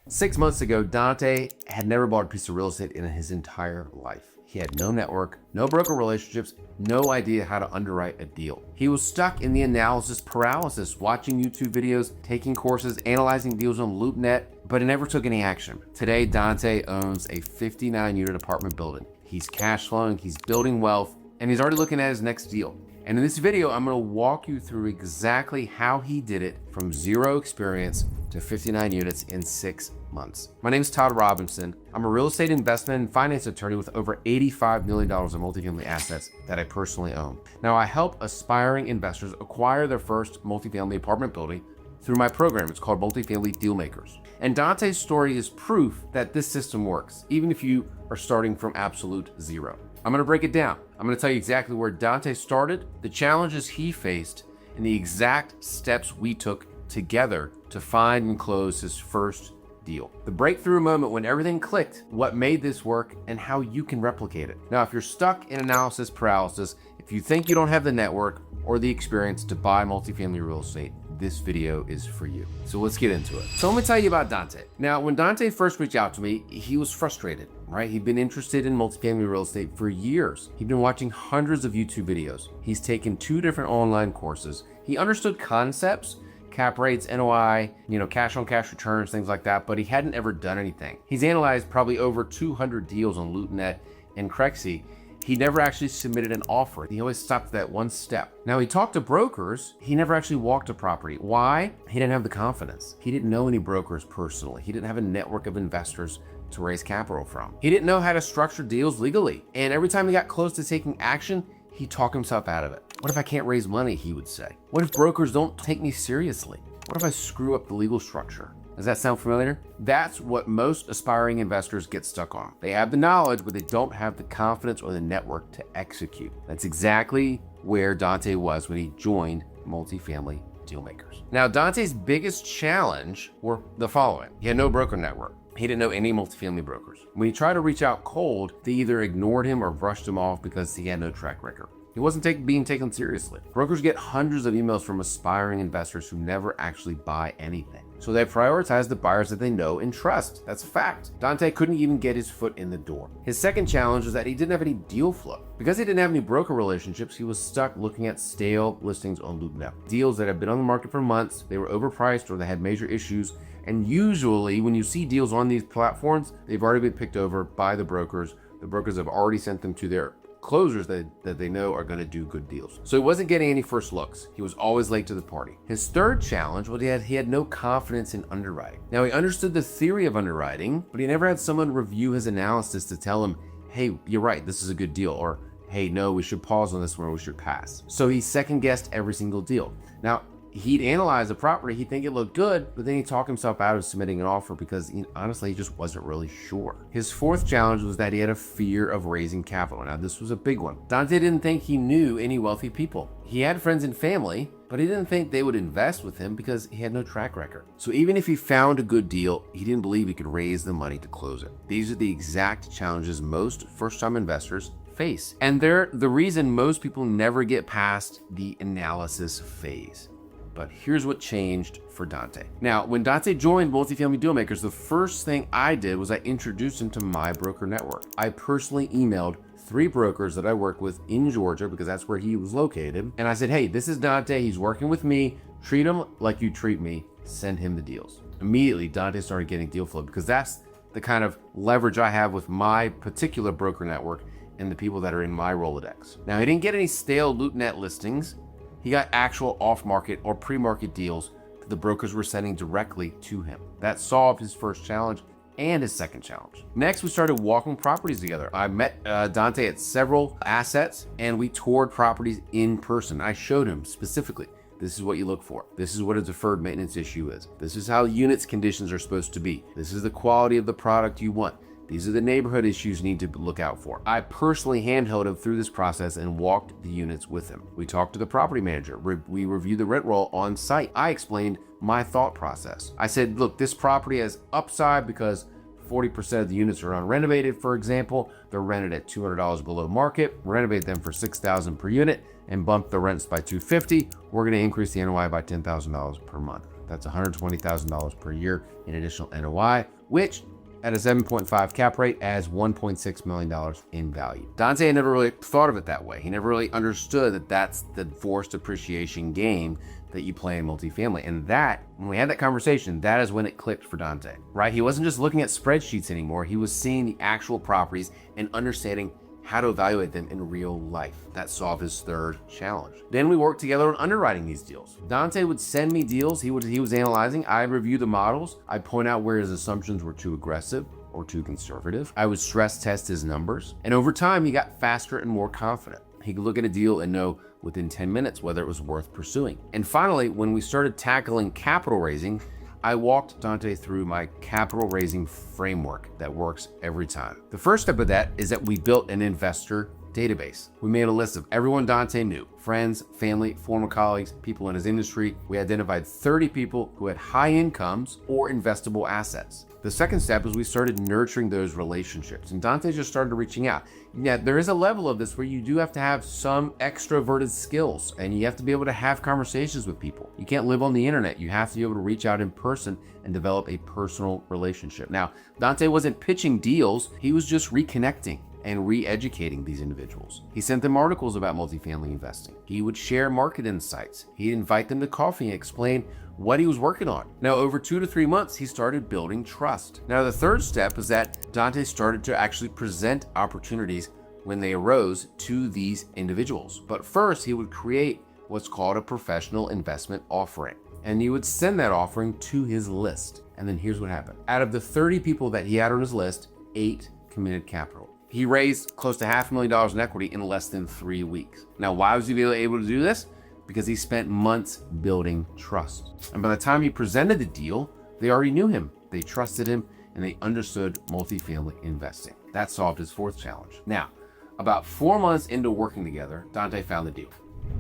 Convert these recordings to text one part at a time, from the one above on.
6 months ago, Dante had never bought a piece of real estate in his entire life. He had no network, no broker relationships, no idea how to underwrite a deal. He was stuck in the analysis paralysis, watching YouTube videos, taking courses, analyzing deals on LoopNet, but he never took any action. Today, Dante owns a 59-unit apartment building. He's cash flowing, he's building wealth, and he's already looking at his next deal. And in this video, I'm gonna walk you through exactly how he did it from zero experience to 59 units in 6 months. My name is Todd Robinson. I'm a real estate investment and finance attorney with over $85 million in multifamily assets that I personally own. Now, I help aspiring investors acquire their first multifamily apartment building through my program. It's called Multifamily Dealmakers. And Dante's story is proof that this system works, even if you are starting from absolute zero. I'm gonna break it down. I'm gonna tell you exactly where Dante started, the challenges he faced, and the exact steps we took together to find and close his first deal. The breakthrough moment when everything clicked, what made this work, and how you can replicate it. Now, if you're stuck in analysis paralysis, if you think you don't have the network or the experience to buy multifamily real estate, this video is for you. So let's get into it. So let me tell you about Dante. Now, when Dante first reached out to me, he was frustrated, right? He'd been interested in multifamily real estate for years. He'd been watching hundreds of YouTube videos. He's taken 2 different online courses. He understood concepts, cap rates, NOI, cash on cash returns, things like that, but he hadn't ever done anything. He's analyzed probably over 200 deals on LoopNet and Crexy. He never actually submitted an offer. He always stopped at that one step. Now, he talked to brokers. He never actually walked a property. Why? He didn't have the confidence. He didn't know any brokers personally. He didn't have a network of investors to raise capital from. He didn't know how to structure deals legally. And every time he got close to taking action, he talked himself out of it. What if I can't raise money, he would say. What if brokers don't take me seriously? What if I screw up the legal structure? Does that sound familiar? That's what most aspiring investors get stuck on. They have the knowledge, but they don't have the confidence or the network to execute. That's exactly where Dante was when he joined Multifamily Dealmakers. Now, Dante's biggest challenge were the following. He had no broker network. He didn't know any multifamily brokers. When he tried to reach out cold, they either ignored him or brushed him off because he had no track record. He wasn't being taken seriously. Brokers get hundreds of emails from aspiring investors who never actually buy anything. So they prioritize the buyers that they know and trust. That's a fact. Dante couldn't even get his foot in the door. His second challenge was that he didn't have any deal flow. Because he didn't have any broker relationships, he was stuck looking at stale listings on LoopNet. Deals that had been on the market for months, they were overpriced or they had major issues. And usually when you see deals on these platforms, they've already been picked over by the brokers. The brokers have already sent them to their closers that they know are going to do good deals. So he wasn't getting any first looks. He was always late to the party. His third challenge was he had no confidence in underwriting. Now, he understood the theory of underwriting, but he never had someone review his analysis to tell him, hey, you're right, this is a good deal, or hey, no, we should pause on this one or we should pass. So he second guessed every single deal. Now, he'd analyze the property, he'd think it looked good, but then he'd talk himself out of submitting an offer because honestly, he just wasn't really sure. His fourth challenge was that he had a fear of raising capital. Now, this was a big one. Dante didn't think he knew any wealthy people. He had friends and family, but he didn't think they would invest with him because he had no track record. So even if he found a good deal, he didn't believe he could raise the money to close it. These are the exact challenges most first-time investors face. And they're the reason most people never get past the analysis phase. But here's what changed for Dante. Now, when Dante joined Multifamily Dealmakers, the first thing I did was I introduced him to my broker network. I personally emailed 3 brokers that I work with in Georgia because that's where he was located. And I said, hey, this is Dante. He's working with me. Treat him like you treat me. Send him the deals. Immediately, Dante started getting deal flow because that's the kind of leverage I have with my particular broker network and the people that are in my Rolodex. Now, he didn't get any stale LoopNet listings. He got actual off-market or pre-market deals that the brokers were sending directly to him. That solved his first challenge and his second challenge. Next, we started walking properties together. I met Dante at several assets and we toured properties in person. I showed him specifically, this is what you look for. This is what a deferred maintenance issue is. This is how units conditions are supposed to be. This is the quality of the product you want. These are the neighborhood issues you need to look out for. I personally handheld him through this process and walked the units with him. We talked to the property manager. We reviewed the rent roll on site. I explained my thought process. I said, look, this property has upside because 40% of the units are unrenovated, for example. They're rented at $200 below market. Renovate them for $6,000 per unit and bump the rents by $250. We're going to increase the NOI by $10,000 per month. That's $120,000 per year in additional NOI. which at a 7.5 cap rate adds $1.6 million in value. Dante had never really thought of it that way. He never really understood that that's the forced appreciation game that you play in multifamily. And that, when we had that conversation, that is when it clicked for Dante, right? He wasn't just looking at spreadsheets anymore. He was seeing the actual properties and understanding how to evaluate them in real life. That solved his third challenge. Then we worked together on underwriting these deals. Dante would send me deals he was analyzing. I'd review the models. I'd point out where his assumptions were too aggressive or too conservative. I would stress test his numbers. And over time, he got faster and more confident. He could look at a deal and know within 10 minutes whether it was worth pursuing. And finally, when we started tackling capital raising, I walked Dante through my capital raising framework that works every time. The first step of that is that we built an investor database. We made a list of everyone Dante knew, friends, family, former colleagues, people in his industry. We identified 30 people who had high incomes or investable assets. The second step is we started nurturing those relationships, and Dante just started reaching out. Yeah, there is a level of this where you do have to have some extroverted skills, and you have to be able to have conversations with people. You can't live on the internet. You have to be able to reach out in person and develop a personal relationship. Now, Dante wasn't pitching deals. He was just reconnecting and re-educating these individuals. He sent them articles about multifamily investing. He would share market insights. He'd invite them to coffee and explain what he was working on. Now, over 2 to 3 months, he started building trust. Now, the third step is that Dante started to actually present opportunities when they arose to these individuals. But first, he would create what's called a professional investment offering. And he would send that offering to his list. And then here's what happened. Out of the 30 people that he had on his list, 8 committed capital. He raised close to $500,000 in equity in less than 3 weeks. Now, why was he able to do this? Because he spent months building trust. And by the time he presented the deal, they already knew him, they trusted him, and they understood multifamily investing. That solved his fourth challenge. Now, about 4 months into working together, Dante found the deal,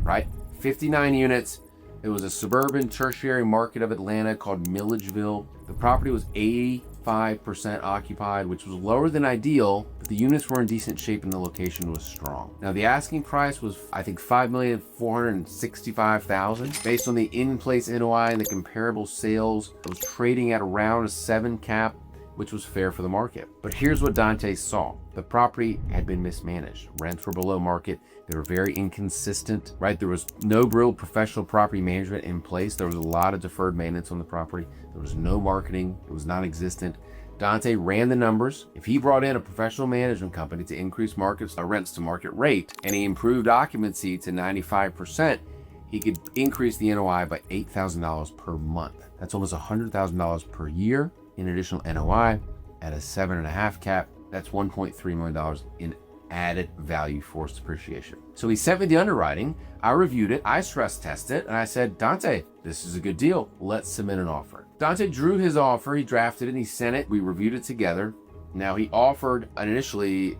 right? 59 units. It was a suburban tertiary market of Atlanta called Milledgeville. The property was 85% occupied, which was lower than ideal, but the units were in decent shape and the location was strong. Now, the asking price was, I think, $5,465,000. Based on the in-place NOI and the comparable sales, it was trading at around a 7 cap, which was fair for the market. But here's what Dante saw. The property had been mismanaged. Rents were below market. They were very inconsistent, right? There was no real professional property management in place. There was a lot of deferred maintenance on the property. There was no marketing. It was non-existent. Dante ran the numbers. If he brought in a professional management company to increase rents to market rate, and he improved occupancy to 95%, he could increase the NOI by $8,000 per month. That's almost $100,000 per year in additional NOI at a 7.5 cap. That's $1.3 million in added value forced appreciation. So he sent me the underwriting. I reviewed it. I stress tested it. And I said, Dante, this is a good deal. Let's submit an offer. Dante drew his offer. He drafted it and he sent it. We reviewed it together. Now, he offered initially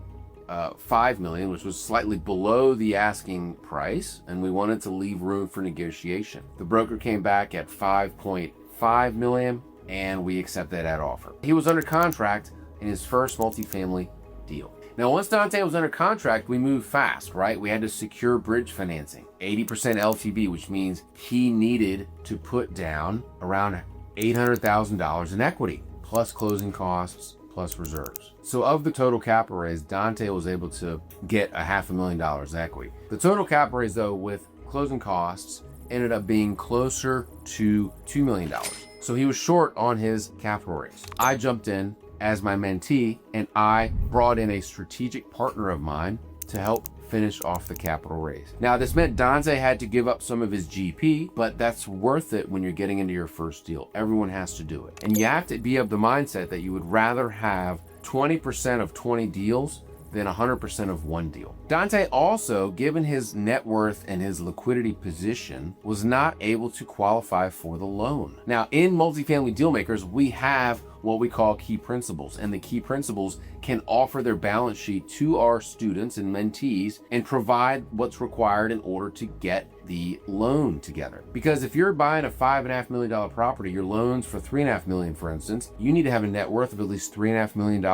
$5 million, which was slightly below the asking price. And we wanted to leave room for negotiation. The broker came back at $5.5 million. And we accepted that offer. He was under contract in his first multifamily deal. Now, once Dante was under contract, we moved fast, right? We had to secure bridge financing, 80% LTV, which means he needed to put down around $800,000 in equity, plus closing costs, plus reserves. So of the total capital raise, Dante was able to get $500,000 in equity. The total capital raise, though, with closing costs, ended up being closer to $2 million. So he was short on his capital raise. I jumped in as my mentee and I brought in a strategic partner of mine to help finish off the capital raise. Now, this meant Dante had to give up some of his GP, but that's worth it when you're getting into your first deal. Everyone has to do it. And you have to be of the mindset that you would rather have 20% of 20 deals than 100% of one deal. Dante also, given his net worth and his liquidity position, was not able to qualify for the loan. Now, in Multifamily Dealmakers, we have what we call key principals, and the key principals can offer their balance sheet to our students and mentees and provide what's required in order to get the loan together. Because if you're buying a $5.5 million property, your loans for $3.5 million, for instance, you need to have a net worth of at least $3.5 million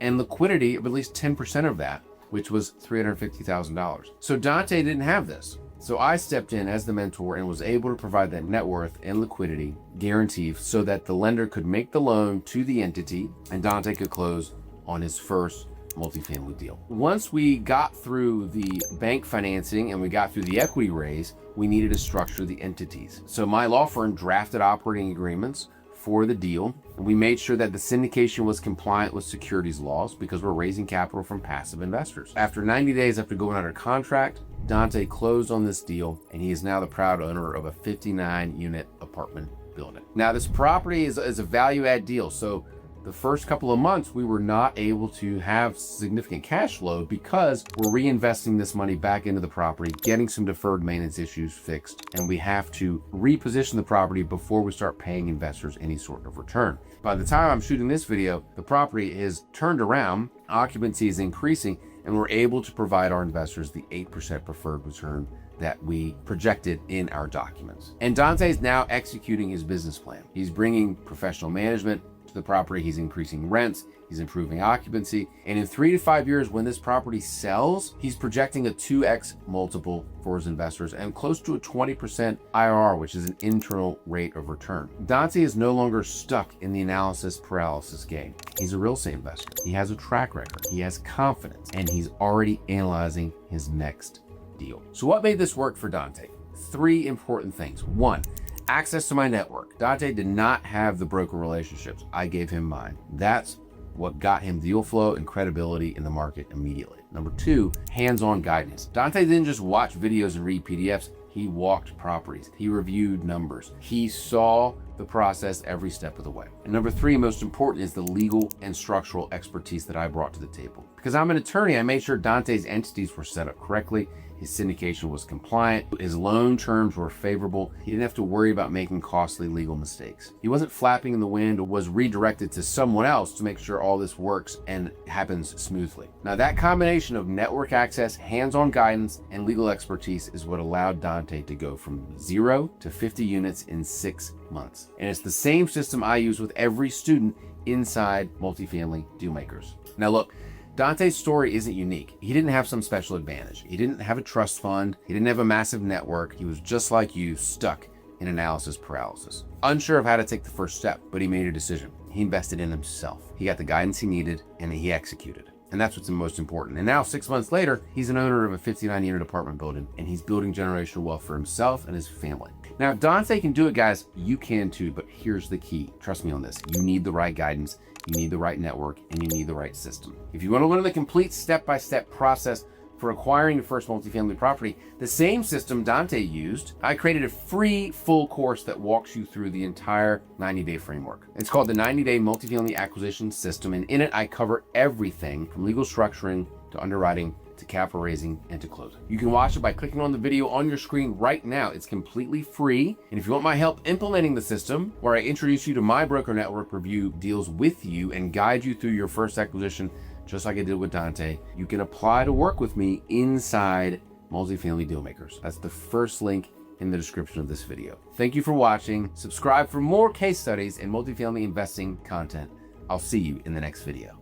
and liquidity of at least 10% of that, which was $350,000. So Dante didn't have this. So I stepped in as the mentor and was able to provide that net worth and liquidity guarantee so that the lender could make the loan to the entity and Dante could close on his first multifamily deal. Once we got through the bank financing and we got through the equity raise, we needed to structure the entities. So my law firm drafted operating agreements for the deal. And we made sure that the syndication was compliant with securities laws because we're raising capital from passive investors. After 90 days after going under contract, Dante closed on this deal and he is now the proud owner of a 59-unit apartment building. Now this property is a value add deal. So the first couple of months, we were not able to have significant cash flow because we're reinvesting this money back into the property, getting some deferred maintenance issues fixed, and we have to reposition the property before we start paying investors any sort of return. By the time I'm shooting this video, the property is turned around, occupancy is increasing, and we're able to provide our investors the 8% preferred return that we projected in our documents. And Dante is now executing his business plan. He's bringing professional management to the property, he's increasing rents, he's improving occupancy, and in 3 to 5 years when this property sells, he's projecting a 2x multiple for his investors and close to a 20% IRR, which is an internal rate of return. Dante is no longer stuck in the analysis paralysis game. He's a real estate investor. He has a track record, he has confidence, and he's already analyzing his next deal. So what made this work for Dante? 3 important things. 1, access to my network. Dante did not have the broker relationships. I gave him mine. That's what got him deal flow and credibility in the market immediately. Number 2, hands-on guidance. Dante didn't just watch videos and read PDFs. He walked properties. He reviewed numbers. He saw the process every step of the way. And number 3, most important, is the legal and structural expertise that I brought to the table. Because I'm an attorney, I made sure Dante's entities were set up correctly. His syndication was compliant. His loan terms were favorable. He didn't have to worry about making costly legal mistakes. He wasn't flapping in the wind or was redirected to someone else to make sure all this works and happens smoothly. Now that combination of network access, hands-on guidance, and legal expertise is what allowed Dante to go from 0 to 50 units in 6 months. And it's the same system I use with every student inside Multifamily Dealmakers. Now look, Dante's story isn't unique. He didn't have some special advantage. He didn't have a trust fund. He didn't have a massive network. He was just like you, stuck in analysis paralysis. Unsure of how to take the first step, but he made a decision. He invested in himself. He got the guidance he needed and he executed. And that's what's the most important. And now 6 months later, he's an owner of a 59-unit apartment building and he's building generational wealth for himself and his family. Now, if Dante can do it, guys, you can too, but here's the key. Trust me on this. You need the right guidance, you need the right network, and you need the right system. If you want to learn the complete step-by-step process for acquiring your first multifamily property, the same system Dante used, I created a free full course that walks you through the entire 90-day framework. It's called the 90-day Multifamily Acquisition System, and in it, I cover everything from legal structuring to underwriting to capital raising and to closing. You can watch it by clicking on the video on your screen right now. It's completely free. And if you want my help implementing the system, where I introduce you to my broker network, review deals with you, and guide you through your first acquisition, just like I did with Dante, you can apply to work with me inside Multifamily Dealmakers. That's the first link in the description of this video. Thank you for watching. Subscribe for more case studies and multifamily investing content. I'll see you in the next video.